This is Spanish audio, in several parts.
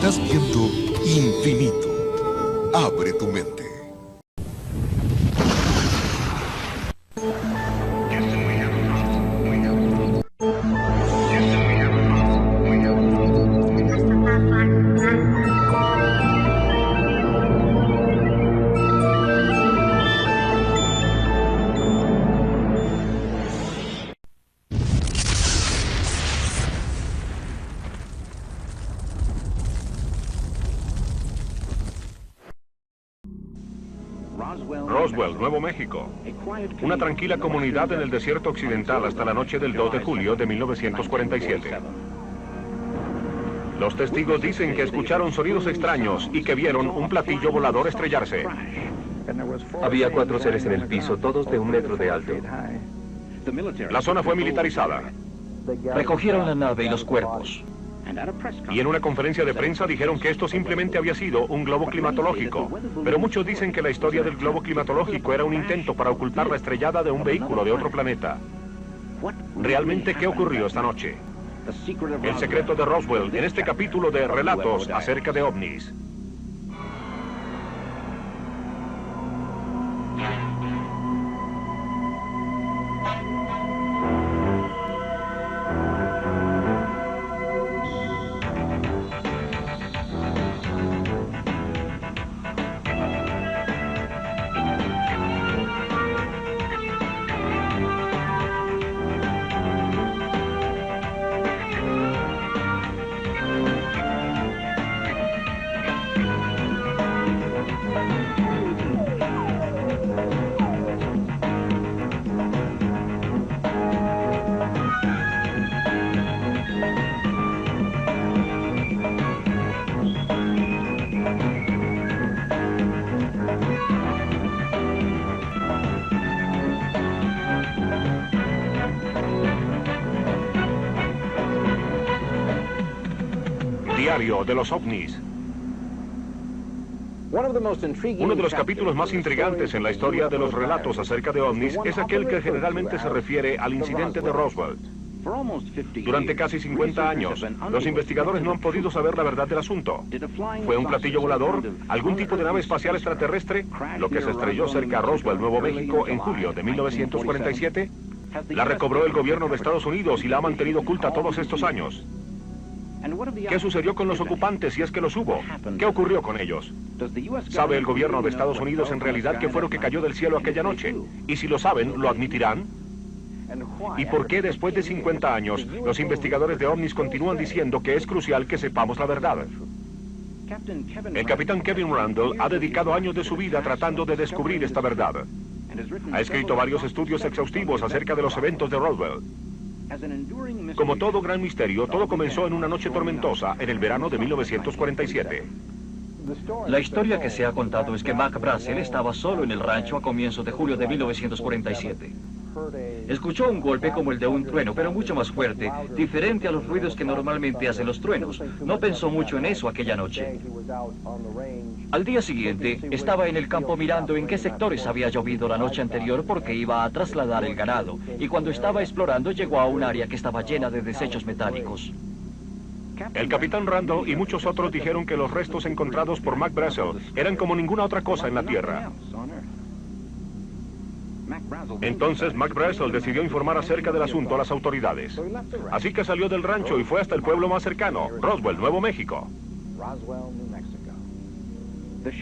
Estás viendo Infinito. Abre tu mente. Roswell, Nuevo México. Una tranquila comunidad en el desierto occidental hasta la noche del 2 de julio de 1947. Los testigos dicen que escucharon sonidos extraños y que vieron un platillo volador estrellarse. Había 4 seres en el piso, todos de 1 metro de alto. La zona fue militarizada. Recogieron la nave y los cuerpos. Y en una conferencia de prensa dijeron que esto simplemente había sido un globo climatológico. Pero muchos dicen que la historia del globo climatológico era un intento para ocultar la estrellada de un vehículo de otro planeta. ¿Realmente qué ocurrió esta noche? El secreto de Roswell en este capítulo de Relatos acerca de ovnis. Diario de los ovnis. Uno de los capítulos más intrigantes en la historia de los relatos acerca de ovnis es aquel que generalmente se refiere al incidente de Roswell. Durante casi 50 años, los investigadores no han podido saber la verdad del asunto. ¿Fue un platillo volador? ¿Algún tipo de nave espacial extraterrestre? ¿Lo que se estrelló cerca de Roswell, Nuevo México, en julio de 1947? ¿La recobró el gobierno de Estados Unidos y la ha mantenido oculta todos estos años? ¿Qué sucedió con los ocupantes si es que los hubo? ¿Qué ocurrió con ellos? ¿Sabe el gobierno de Estados Unidos en realidad qué fue lo que cayó del cielo aquella noche? Y si lo saben, ¿lo admitirán? ¿Y por qué después de 50 años los investigadores de ovnis continúan diciendo que es crucial que sepamos la verdad? El capitán Kevin Randle ha dedicado años de su vida tratando de descubrir esta verdad. Ha escrito varios estudios exhaustivos acerca de los eventos de Roswell. Como todo gran misterio, todo comenzó en una noche tormentosa en el verano de 1947. La historia que se ha contado es que Mac Brazel estaba solo en el rancho a comienzos de julio de 1947. Escuchó un golpe como el de un trueno, pero mucho más fuerte, diferente a los ruidos que normalmente hacen los truenos. No pensó mucho en eso aquella noche. Al día siguiente, estaba en el campo mirando en qué sectores había llovido la noche anterior porque iba a trasladar el ganado, y cuando estaba explorando llegó a un área que estaba llena de desechos metálicos. El capitán Randle y muchos otros dijeron que los restos encontrados por Mac Brazel eran como ninguna otra cosa en la Tierra. Entonces Mac Brazel decidió informar acerca del asunto a las autoridades. Así que salió del rancho y fue hasta el pueblo más cercano, Roswell, Nuevo México.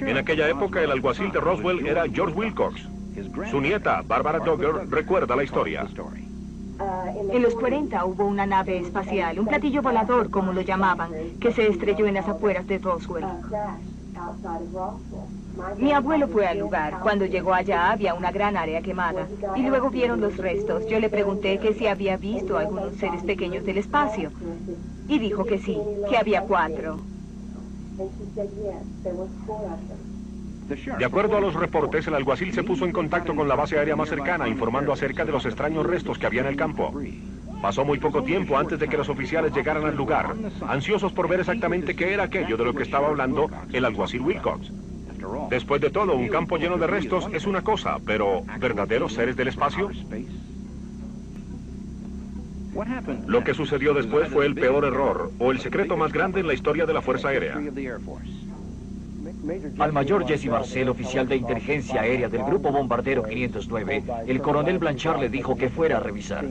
En aquella época el alguacil de Roswell era George Wilcox. Su nieta, Barbara Dogger, recuerda la historia. En los 40 hubo una nave espacial, un platillo volador, como lo llamaban, que se estrelló en las afueras de Roswell. Mi abuelo fue al lugar. Cuando llegó allá había una gran área quemada. Y luego vieron los restos. Yo le pregunté que si había visto algunos seres pequeños del espacio. Y dijo que sí, que había 4. De acuerdo a los reportes, el alguacil se puso en contacto con la base aérea más cercana, informando acerca de los extraños restos que había en el campo. Pasó muy poco tiempo antes de que los oficiales llegaran al lugar, ansiosos por ver exactamente qué era aquello de lo que estaba hablando el alguacil Wilcox. Después de todo, un campo lleno de restos es una cosa, pero ¿verdaderos seres del espacio? Lo que sucedió después fue el peor error, o el secreto más grande en la historia de la Fuerza Aérea. Al mayor Jesse Marcel, oficial de inteligencia aérea del Grupo Bombardero 509, el coronel Blanchard le dijo que fuera a revisar.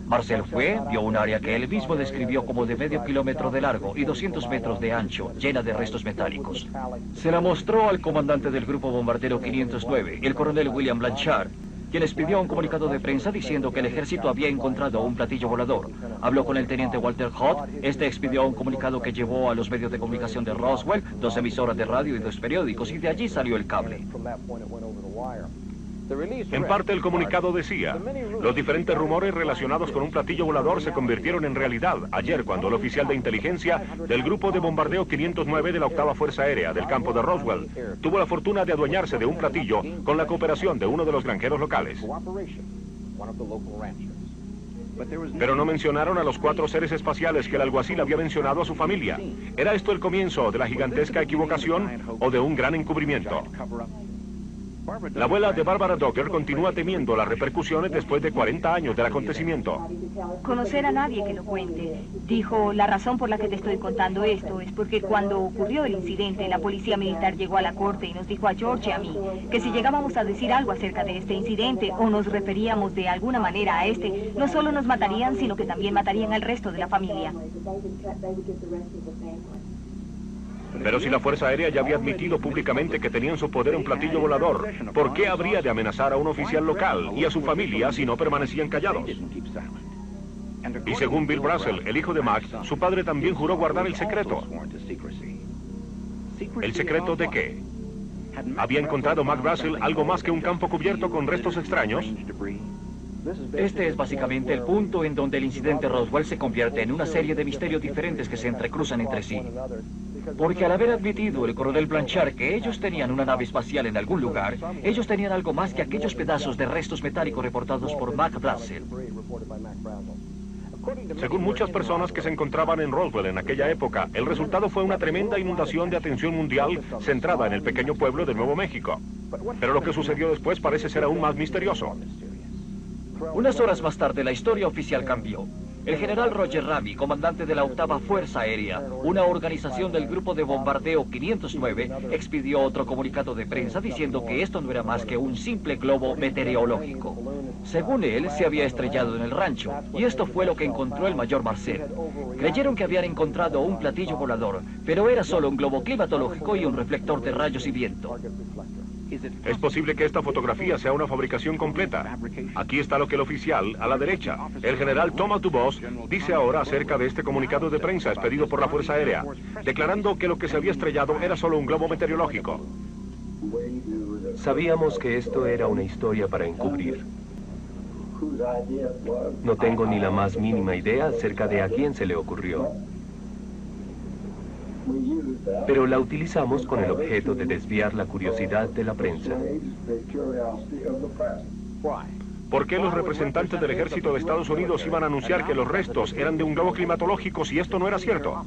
Marcel fue, vio un área que él mismo describió como de medio kilómetro de largo y 200 metros de ancho, llena de restos metálicos. Se la mostró al comandante del Grupo Bombardero 509, el coronel William Blanchard, quien expidió un comunicado de prensa diciendo que el ejército había encontrado un platillo volador. Habló con el teniente Walter Hutt, este expidió un comunicado que llevó a los medios de comunicación de Roswell, 2 emisoras de radio y 2 periódicos, y de allí salió el cable. En parte el comunicado decía, los diferentes rumores relacionados con un platillo volador se convirtieron en realidad ayer cuando el oficial de inteligencia del Grupo de Bombardeo 509 de la 8ª Fuerza Aérea del campo de Roswell tuvo la fortuna de adueñarse de un platillo con la cooperación de uno de los granjeros locales. Pero no mencionaron a los 4 seres espaciales que el alguacil había mencionado a su familia. ¿Era esto el comienzo de la gigantesca equivocación o de un gran encubrimiento? La abuela de Barbara Docker continúa temiendo las repercusiones después de 40 años del acontecimiento. Conocer a nadie que lo cuente. Dijo, la razón por la que te estoy contando esto es porque cuando ocurrió el incidente, la policía militar llegó a la corte y nos dijo a George y a mí que si llegábamos a decir algo acerca de este incidente o nos referíamos de alguna manera a este, no solo nos matarían, sino que también matarían al resto de la familia. Pero si la Fuerza Aérea ya había admitido públicamente que tenía en su poder un platillo volador, ¿por qué habría de amenazar a un oficial local y a su familia si no permanecían callados? Y según Bill Brazel, el hijo de Mac, su padre también juró guardar el secreto. ¿El secreto de qué? ¿Había encontrado Mac Brazel algo más que un campo cubierto con restos extraños? Este es básicamente el punto en donde el incidente Roswell se convierte en una serie de misterios diferentes que se entrecruzan entre sí. Porque al haber admitido el coronel Blanchard que ellos tenían una nave espacial en algún lugar, ellos tenían algo más que aquellos pedazos de restos metálicos reportados por Mac Brazel. Según muchas personas que se encontraban en Roswell en aquella época, el resultado fue una tremenda inundación de atención mundial centrada en el pequeño pueblo de Nuevo México. Pero lo que sucedió después parece ser aún más misterioso. Unas horas más tarde, la historia oficial cambió. El general Roger Ramey, comandante de la 8ª Fuerza Aérea, una organización del Grupo de Bombardeo 509, expidió otro comunicado de prensa diciendo que esto no era más que un simple globo meteorológico. Según él, se había estrellado en el rancho, y esto fue lo que encontró el mayor Marcel. Creyeron que habían encontrado un platillo volador, pero era solo un globo climatológico y un reflector de rayos y viento. Es posible que esta fotografía sea una fabricación completa. Aquí está lo que el oficial, a la derecha, el general Thomas Dubose, dice ahora acerca de este comunicado de prensa expedido por la Fuerza Aérea, declarando que lo que se había estrellado era solo un globo meteorológico. Sabíamos que esto era una historia para encubrir. No tengo ni la más mínima idea acerca de a quién se le ocurrió. Pero la utilizamos con el objeto de desviar la curiosidad de la prensa. ¿Por qué los representantes del ejército de Estados Unidos iban a anunciar que los restos eran de un globo climatológico si esto no era cierto?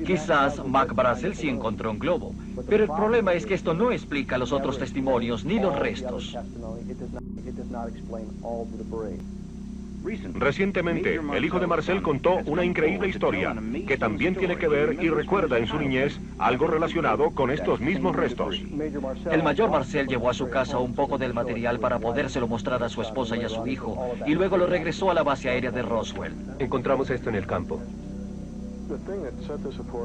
Quizás Mac Brazel sí encontró un globo, pero el problema es que esto no explica los otros testimonios ni los restos. Recientemente, el hijo de Marcel contó una increíble historia que también tiene que ver y recuerda en su niñez algo relacionado con estos mismos restos. El mayor Marcel llevó a su casa un poco del material para podérselo mostrar a su esposa y a su hijo, y luego lo regresó a la base aérea de Roswell. Encontramos esto en el campo.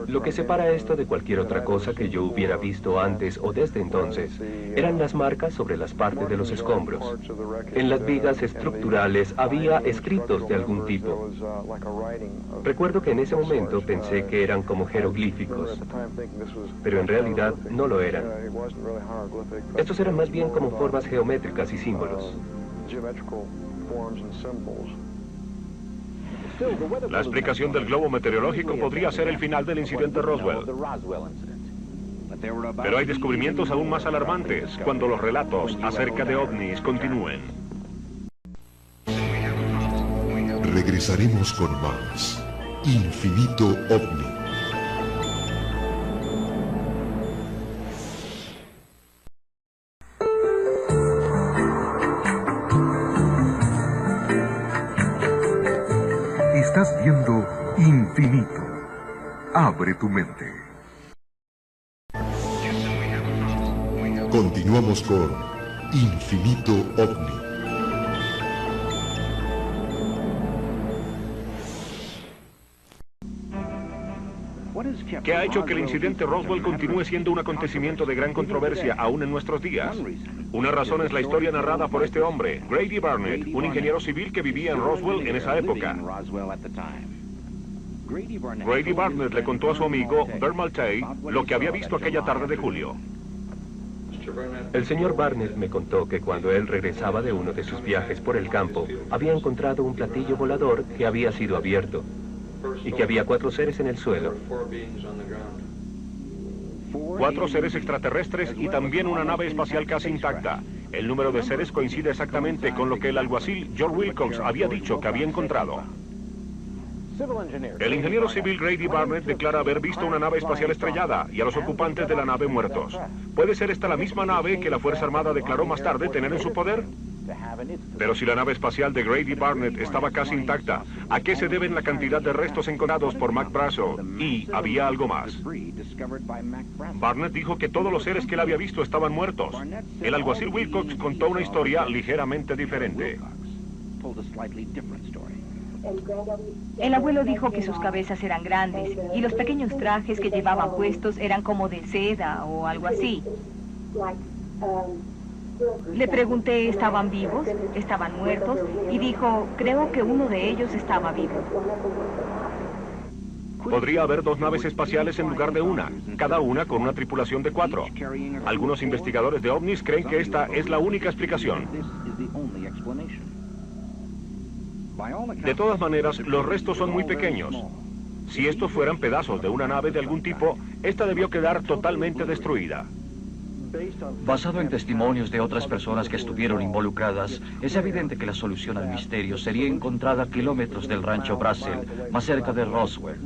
Lo que separa esto de cualquier otra cosa que yo hubiera visto antes o desde entonces eran las marcas sobre las partes de los escombros. En las vigas estructurales había escritos de algún tipo. Recuerdo que en ese momento pensé que eran como jeroglíficos, pero en realidad no lo eran. Estos eran más bien como formas geométricas y símbolos. La explicación del globo meteorológico podría ser el final del incidente Roswell. Pero hay descubrimientos aún más alarmantes cuando los relatos acerca de ovnis continúen. Regresaremos con más Infinito OVNI. viendo Infinito. Abre tu mente. Continuamos con Infinito OVNI. ¿Qué ha hecho que el incidente Roswell continúe siendo un acontecimiento de gran controversia aún en nuestros días? Una razón es la historia narrada por este hombre, Grady Barnett, un ingeniero civil que vivía en Roswell en esa época. Grady Barnett le contó a su amigo, Bert Maltey, lo que había visto aquella tarde de julio. El señor Barnett me contó que cuando él regresaba de uno de sus viajes por el campo, había encontrado un platillo volador que había sido abierto y que había 4 seres en el suelo. 4 seres extraterrestres y también una nave espacial casi intacta. El número de seres coincide exactamente con lo que el alguacil George Wilcox había dicho que había encontrado. El ingeniero civil Grady Barnett declara haber visto una nave espacial estrellada y a los ocupantes de la nave muertos. ¿Puede ser esta la misma nave que la Fuerza Armada declaró más tarde tener en su poder? Pero si la nave espacial de Grady Barnett estaba casi intacta, ¿a qué se deben la cantidad de restos encontrados por Mac Brazel? Y había algo más. Barnett dijo que todos los seres que él había visto estaban muertos. El alguacil Wilcox contó una historia ligeramente diferente. El abuelo dijo que sus cabezas eran grandes y los pequeños trajes que llevaban puestos eran como de seda o algo así. Le pregunté, ¿estaban vivos? ¿Estaban muertos? Y dijo, creo que uno de ellos estaba vivo. Podría haber 2 naves espaciales en lugar de una, cada una con una tripulación de 4. Algunos investigadores de ovnis creen que esta es la única explicación. De todas maneras, los restos son muy pequeños. Si estos fueran pedazos de una nave de algún tipo, esta debió quedar totalmente destruida. Basado en testimonios de otras personas que estuvieron involucradas, es evidente que la solución al misterio sería encontrada a kilómetros del rancho Brazel, más cerca de Roswell.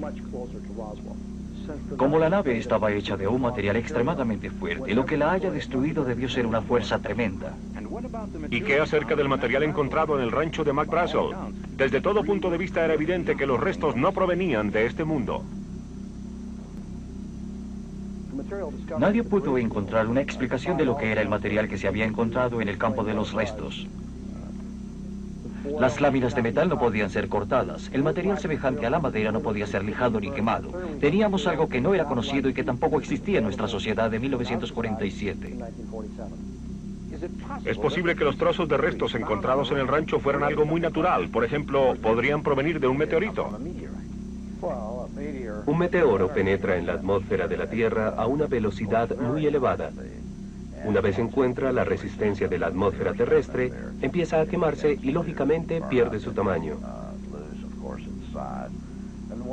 Como la nave estaba hecha de un material extremadamente fuerte, lo que la haya destruido debió ser una fuerza tremenda. ¿Y qué acerca del material encontrado en el rancho de Mac Brazel? Desde todo punto de vista era evidente que los restos no provenían de este mundo. Nadie pudo encontrar una explicación de lo que era el material que se había encontrado en el campo de los restos. Las láminas de metal no podían ser cortadas. El material semejante a la madera no podía ser lijado ni quemado. Teníamos algo que no era conocido y que tampoco existía en nuestra sociedad de 1947. Es posible que los trozos de restos encontrados en el rancho fueran algo muy natural. Por ejemplo, podrían provenir de un meteorito. Un meteoro penetra en la atmósfera de la Tierra a una velocidad muy elevada. Una vez encuentra la resistencia de la atmósfera terrestre, empieza a quemarse y lógicamente pierde su tamaño.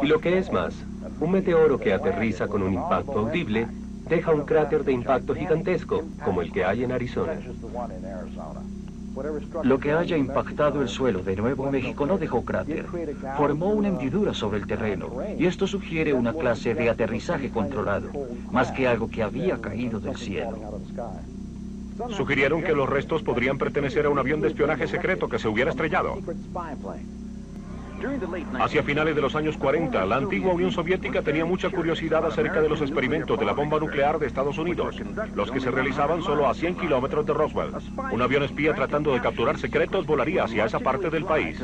Y lo que es más, un meteoro que aterriza con un impacto audible deja un cráter de impacto gigantesco, como el que hay en Arizona. Lo que haya impactado el suelo de Nuevo México no dejó cráter, formó una hendidura sobre el terreno, y esto sugiere una clase de aterrizaje controlado, más que algo que había caído del cielo. Sugirieron que los restos podrían pertenecer a un avión de espionaje secreto que se hubiera estrellado. Hacia finales de los años 40, la antigua Unión Soviética tenía mucha curiosidad acerca de los experimentos de la bomba nuclear de Estados Unidos, los que se realizaban solo a 100 kilómetros de Roswell. Un avión espía tratando de capturar secretos volaría hacia esa parte del país.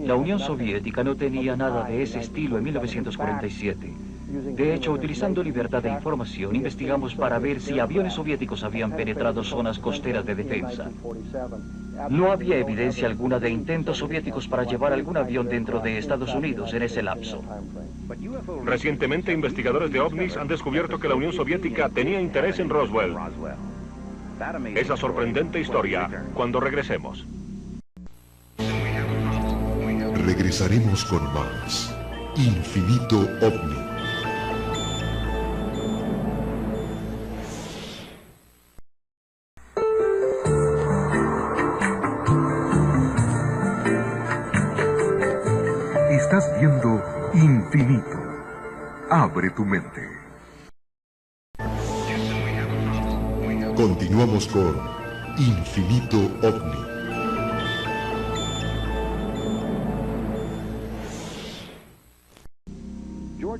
La Unión Soviética no tenía nada de ese estilo en 1947. De hecho, utilizando libertad de información, investigamos para ver si aviones soviéticos habían penetrado zonas costeras de defensa. No había evidencia alguna de intentos soviéticos para llevar algún avión dentro de Estados Unidos en ese lapso. Recientemente, investigadores de ovnis han descubierto que la Unión Soviética tenía interés en Roswell. Esa sorprendente historia cuando regresemos. Regresaremos con más Infinito OVNI. Estás viendo Infinito. Abre tu mente. Continuamos con Infinito OVNI.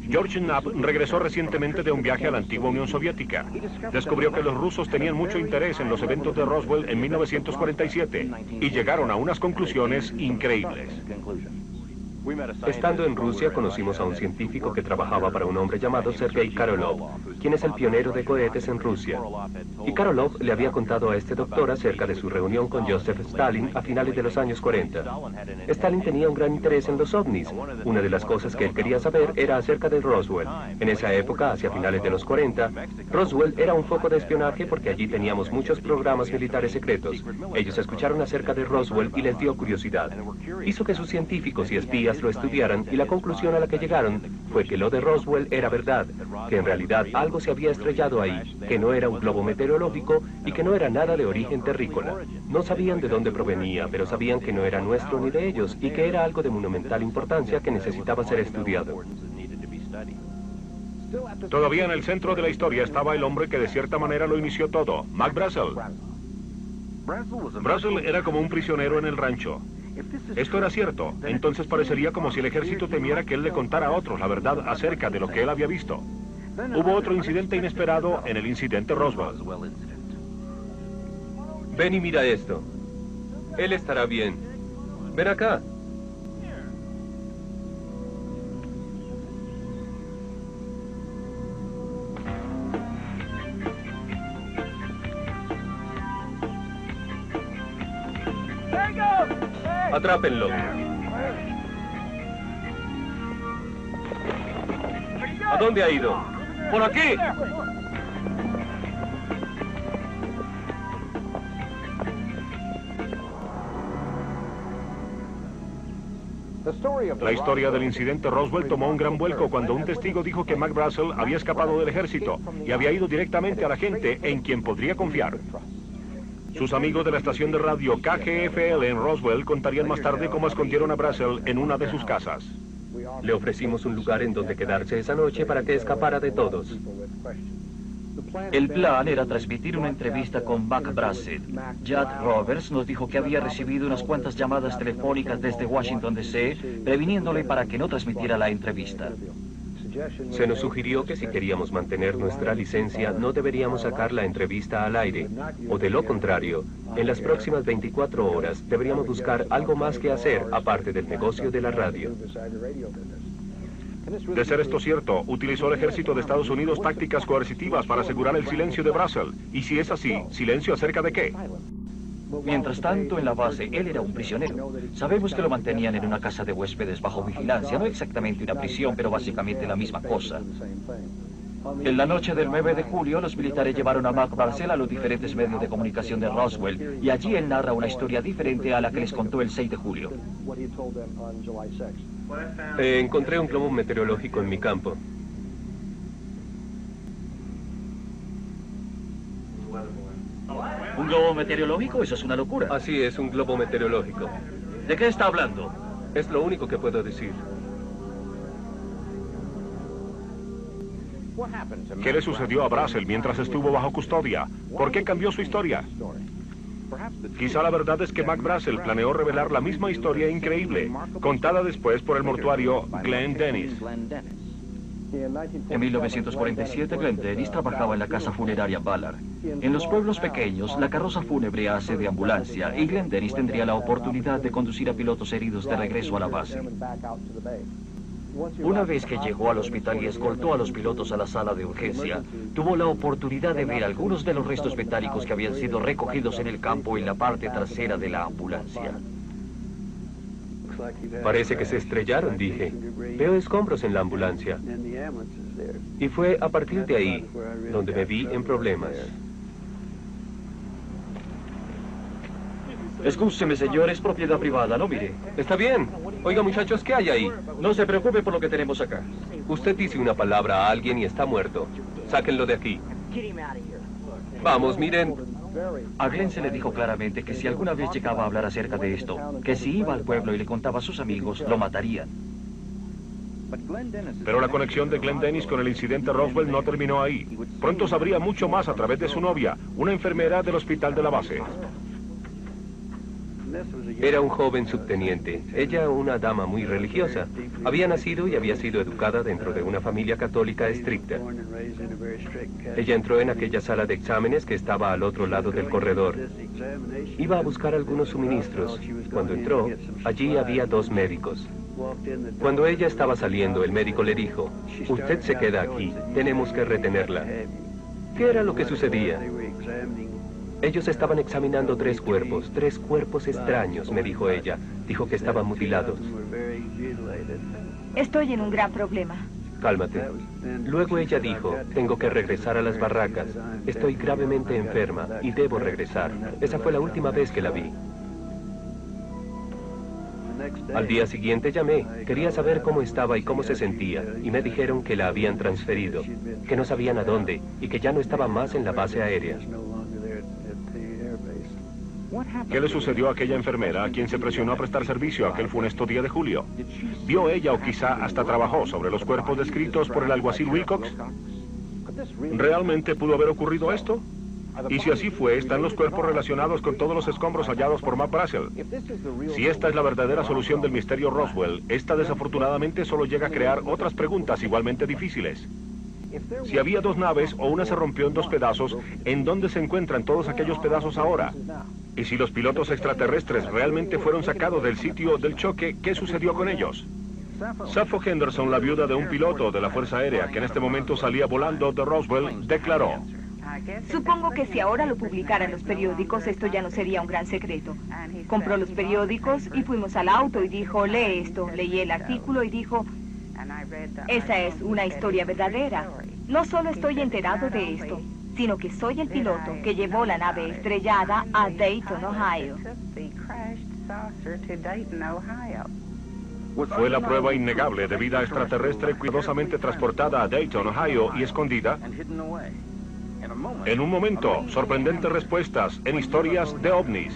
George Knapp regresó recientemente de un viaje a la antigua Unión Soviética. Descubrió que los rusos tenían mucho interés en los eventos de Roswell en 1947 y llegaron a unas conclusiones increíbles. Estando en Rusia, conocimos a un científico que trabajaba para un hombre llamado Sergei Korolev, quien es el pionero de cohetes en Rusia. Y Korolev le había contado a este doctor acerca de su reunión con Joseph Stalin a finales de los años 40. Stalin tenía un gran interés en los ovnis. Una de las cosas que él quería saber era acerca de Roswell. En esa época, hacia finales de los 40, Roswell era un foco de espionaje porque allí teníamos muchos programas militares secretos. Ellos escucharon acerca de Roswell y les dio curiosidad. Hizo que sus científicos y espías lo estudiaran y la conclusión a la que llegaron fue que lo de Roswell era verdad, que en realidad algo se había estrellado ahí, que no era un globo meteorológico y que no era nada de origen terrícola. No sabían de dónde provenía, pero sabían que no era nuestro ni de ellos y que era algo de monumental importancia que necesitaba ser estudiado. Todavía en el centro de la historia estaba el hombre que de cierta manera lo inició todo, Mac Brazel. Brazel era como un prisionero en el rancho. Esto era cierto, entonces parecería como si el ejército temiera que él le contara a otros la verdad acerca de lo que él había visto. Hubo otro incidente inesperado en el incidente Roswell. Ven y mira esto. Él estará bien. Ven acá. Atrápenlo. ¿A dónde ha ido? ¡Por aquí! La historia del incidente Roswell tomó un gran vuelco cuando un testigo dijo que Mac Brazel había escapado del ejército y había ido directamente a la gente en quien podría confiar. Sus amigos de la estación de radio KGFL en Roswell contarían más tarde cómo escondieron a Brazel en una de sus casas. Le ofrecimos un lugar en donde quedarse esa noche para que escapara de todos. El plan era transmitir una entrevista con Mac Brazel. Jack Roberts nos dijo que había recibido unas cuantas llamadas telefónicas desde Washington D.C., previniéndole para que no transmitiera la entrevista. Se nos sugirió que si queríamos mantener nuestra licencia, no deberíamos sacar la entrevista al aire, o de lo contrario, en las próximas 24 horas deberíamos buscar algo más que hacer aparte del negocio de la radio. De ser esto cierto, utilizó el ejército de Estados Unidos tácticas coercitivas para asegurar el silencio de Brazel. Y si es así, ¿silencio acerca de qué? Mientras tanto, en la base, él era un prisionero. Sabemos que lo mantenían en una casa de huéspedes bajo vigilancia, no exactamente una prisión, pero básicamente la misma cosa. En la noche del 9 de julio, los militares llevaron a Mac Brazel a los diferentes medios de comunicación de Roswell, y allí él narra una historia diferente a la que les contó el 6 de julio. Encontré un globo meteorológico en mi campo. ¿Un globo meteorológico? Eso es una locura. Así es, un globo meteorológico. ¿De qué está hablando? Es lo único que puedo decir. ¿Qué le sucedió a Brazel mientras estuvo bajo custodia? ¿Por qué cambió su historia? Quizá la verdad es que Mac Brazel planeó revelar la misma historia increíble, contada después por el mortuario Glenn Dennis. En 1947, Glenn Dennis trabajaba en la casa funeraria Ballard. En los pueblos pequeños, la carroza fúnebre hace de ambulancia y Glenn Dennis tendría la oportunidad de conducir a pilotos heridos de regreso a la base. Una vez que llegó al hospital y escoltó a los pilotos a la sala de urgencia, tuvo la oportunidad de ver algunos de los restos metálicos que habían sido recogidos en el campo en la parte trasera de la ambulancia. Parece que se estrellaron, dije. Veo escombros en la ambulancia. Y fue a partir de ahí donde me vi en problemas. Escúcheme, señor, es propiedad privada, no mire. Está bien. Oiga, muchachos, ¿qué hay ahí? No se preocupe por lo que tenemos acá. Usted dice una palabra a alguien y está muerto. Sáquenlo de aquí. Vamos, miren. A Glenn se le dijo claramente que si alguna vez llegaba a hablar acerca de esto, que si iba al pueblo y le contaba a sus amigos, lo matarían. Pero la conexión de Glenn Dennis con el incidente Roswell no terminó ahí. Pronto sabría mucho más a través de su novia, una enfermera del hospital de la base. Era un joven subteniente, ella una dama muy religiosa. Había nacido y había sido educada dentro de una familia católica estricta. Ella entró en aquella sala de exámenes que estaba al otro lado del corredor. Iba a buscar algunos suministros. Cuando entró, allí había 2 médicos. Cuando ella estaba saliendo, el médico le dijo: "Usted se queda aquí, tenemos que retenerla". ¿Qué era lo que sucedía? Ellos estaban examinando 3 cuerpos extraños, me dijo ella. Dijo que estaban mutilados. Estoy en un gran problema. Cálmate. Luego ella dijo: "Tengo que regresar a las barracas. Estoy gravemente enferma y debo regresar". Esa fue la última vez que la vi. Al día siguiente llamé. Quería saber cómo estaba y cómo se sentía. Y me dijeron que la habían transferido, que no sabían a dónde y que ya no estaba más en la base aérea. ¿Qué le sucedió a aquella enfermera a quien se presionó a prestar servicio aquel funesto día de julio? ¿Vio ella o quizá hasta trabajó sobre los cuerpos descritos por el alguacil Wilcox? ¿Realmente pudo haber ocurrido esto? Y si así fue, ¿están los cuerpos relacionados con todos los escombros hallados por Mac Brazel? Si esta es la verdadera solución del misterio Roswell, esta desafortunadamente solo llega a crear otras preguntas igualmente difíciles. Si había 2 naves o una se rompió en 2 pedazos, ¿en dónde se encuentran todos aquellos pedazos ahora? Y si los pilotos extraterrestres realmente fueron sacados del sitio del choque, ¿qué sucedió con ellos? Sappho Henderson, la viuda de un piloto de la Fuerza Aérea que en este momento salía volando de Roswell, declaró: Supongo que si ahora lo publicaran los periódicos, esto ya no sería un gran secreto. Compró los periódicos y fuimos al auto y dijo: "Lee esto". Leí el artículo y dijo: "Esa es una historia verdadera. No solo estoy enterado de esto, sino que soy el piloto que llevó la nave estrellada a Dayton, Ohio". Fue la prueba innegable de vida extraterrestre cuidadosamente transportada a Dayton, Ohio y escondida. En un momento, sorprendentes respuestas en historias de ovnis.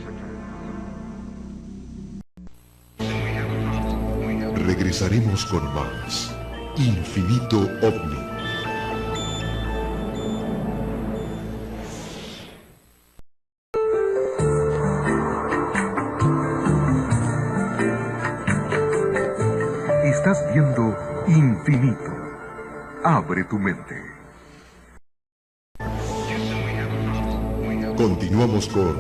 Regresaremos con más Infinito OVNI. Estás viendo Infinito. Abre tu mente. Continuamos con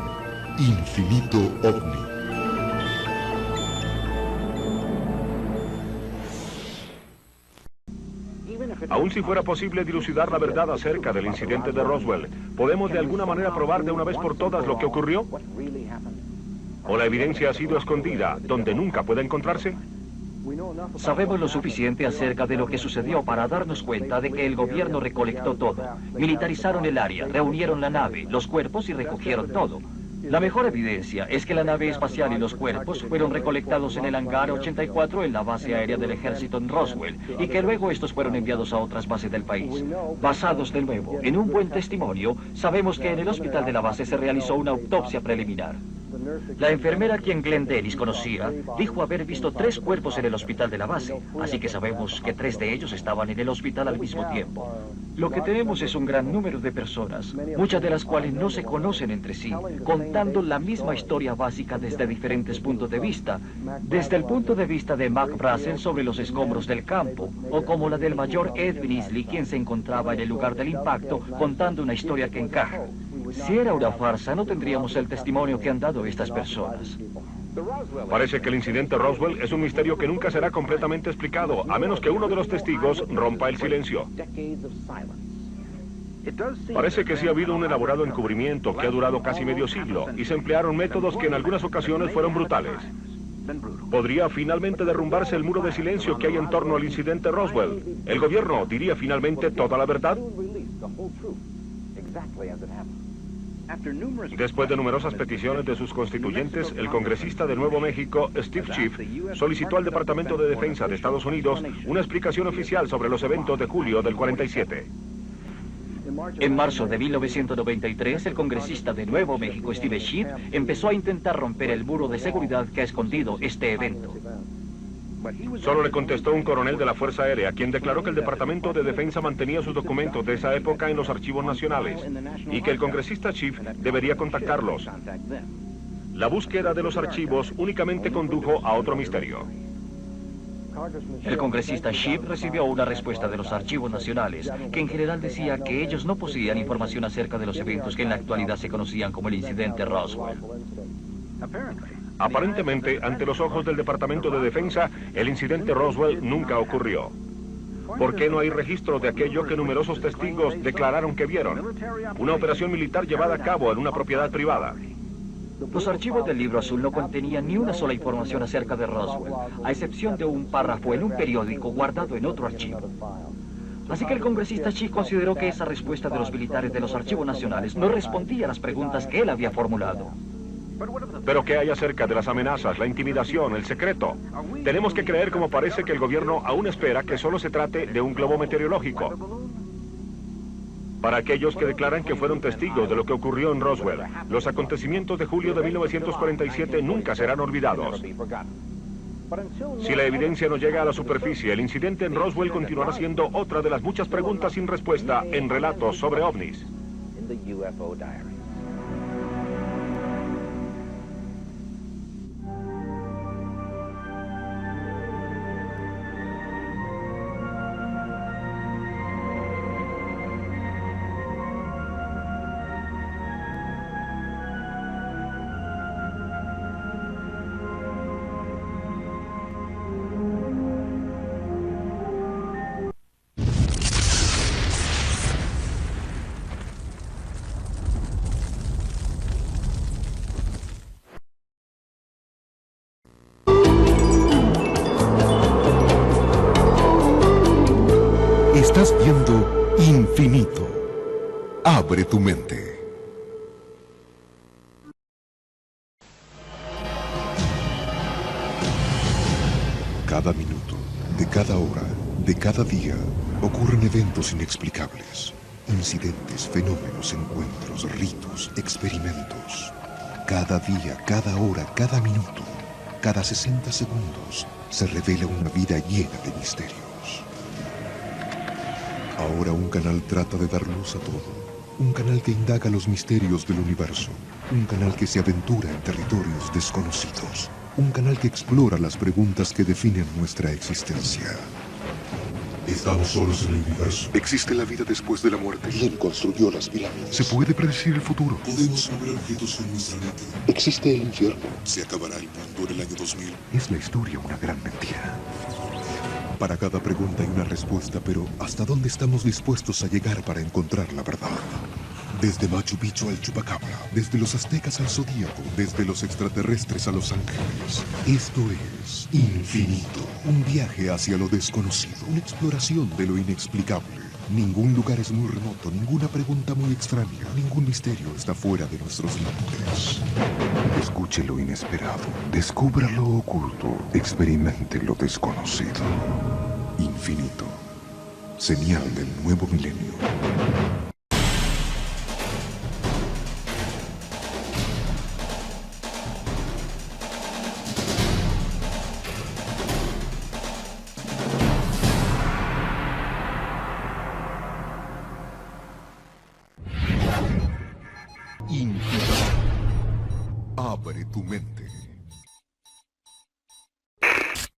Infinito OVNI. Aun si fuera posible dilucidar la verdad acerca del incidente de Roswell, ¿podemos de alguna manera probar de una vez por todas lo que ocurrió? ¿O la evidencia ha sido escondida, donde nunca puede encontrarse? Sabemos lo suficiente acerca de lo que sucedió para darnos cuenta de que el gobierno recolectó todo. Militarizaron el área, reunieron la nave, los cuerpos y recogieron todo. La mejor evidencia es que la nave espacial y los cuerpos fueron recolectados en el hangar 84 en la base aérea del ejército en Roswell y que luego estos fueron enviados a otras bases del país. Basados de nuevo en un buen testimonio, sabemos que en el hospital de la base se realizó una autopsia preliminar. La enfermera, quien Glenn Dennis conocía, dijo haber visto 3 cuerpos en el hospital de la base, así que sabemos que 3 de ellos estaban en el hospital al mismo tiempo. Lo que tenemos es un gran número de personas, muchas de las cuales no se conocen entre sí, contando la misma historia básica desde diferentes puntos de vista, desde el punto de vista de Mac Brazel sobre los escombros del campo, o como la del mayor Ed Beasley, quien se encontraba en el lugar del impacto, contando una historia que encaja. Si era una farsa, no tendríamos el testimonio que han dado estas personas. Parece que el incidente Roswell es un misterio que nunca será completamente explicado, a menos que uno de los testigos rompa el silencio. Parece que sí ha habido un elaborado encubrimiento que ha durado casi medio siglo, y se emplearon métodos que en algunas ocasiones fueron brutales. ¿Podría finalmente derrumbarse el muro de silencio que hay en torno al incidente Roswell? ¿El gobierno diría finalmente toda la verdad? Después de numerosas peticiones de sus constituyentes, el congresista de Nuevo México, Steve Schiff, solicitó al Departamento de Defensa de Estados Unidos una explicación oficial sobre los eventos de julio del 47. En marzo de 1993, el congresista de Nuevo México, Steve Schiff, empezó a intentar romper el muro de seguridad que ha escondido este evento. Solo le contestó un coronel de la Fuerza Aérea, quien declaró que el Departamento de Defensa mantenía sus documentos de esa época en los archivos nacionales y que el congresista Schiff debería contactarlos. La búsqueda de los archivos únicamente condujo a otro misterio. El congresista Shipp recibió una respuesta de los archivos nacionales, que en general decía que ellos no poseían información acerca de los eventos que en la actualidad se conocían como el incidente Roswell. Aparentemente, ante los ojos del Departamento de Defensa, el incidente Roswell nunca ocurrió. ¿Por qué no hay registro de aquello que numerosos testigos declararon que vieron? Una operación militar llevada a cabo en una propiedad privada. Los archivos del Libro Azul no contenían ni una sola información acerca de Roswell, a excepción de un párrafo en un periódico guardado en otro archivo. Así que el congresista Shipp consideró que esa respuesta de los militares de los archivos nacionales no respondía a las preguntas que él había formulado. ¿Pero qué hay acerca de las amenazas, la intimidación, el secreto? Tenemos que creer, como parece, que el gobierno aún espera que solo se trate de un globo meteorológico. Para aquellos que declaran que fueron testigos de lo que ocurrió en Roswell, los acontecimientos de julio de 1947 nunca serán olvidados. Si la evidencia no llega a la superficie, el incidente en Roswell continuará siendo otra de las muchas preguntas sin respuesta en Relatos sobre OVNIs. Estás viendo Infinito. Abre tu mente. Cada minuto, de cada hora, de cada día, ocurren eventos inexplicables. Incidentes, fenómenos, encuentros, ritos, experimentos. Cada día, cada hora, cada minuto, cada 60 segundos, se revela una vida llena de misterios. Ahora un canal trata de dar luz a todo. Un canal que indaga los misterios del universo. Un canal que se aventura en territorios desconocidos. Un canal que explora las preguntas que definen nuestra existencia. ¿Estamos solos en el universo? ¿Existe la vida después de la muerte? ¿Quién construyó las pirámides? ¿Se puede predecir el futuro? ¿Podemos mover objetos con nuestra mente? ¿Existe el infierno? ¿Se acabará el mundo en el año 2000? ¿Es la historia una gran mentira? Para cada pregunta hay una respuesta, pero ¿hasta dónde estamos dispuestos a llegar para encontrar la verdad? Desde Machu Picchu al Chupacabra, desde los aztecas al Zodíaco, desde los extraterrestres a los ángeles. Esto es Infinito, un viaje hacia lo desconocido, una exploración de lo inexplicable. Ningún lugar es muy remoto, ninguna pregunta muy extraña, ningún misterio está fuera de nuestros límites. Escuche lo inesperado, descubra lo oculto, experimente lo desconocido. Infinito, señal del nuevo milenio. Infinito. Abre tu mente.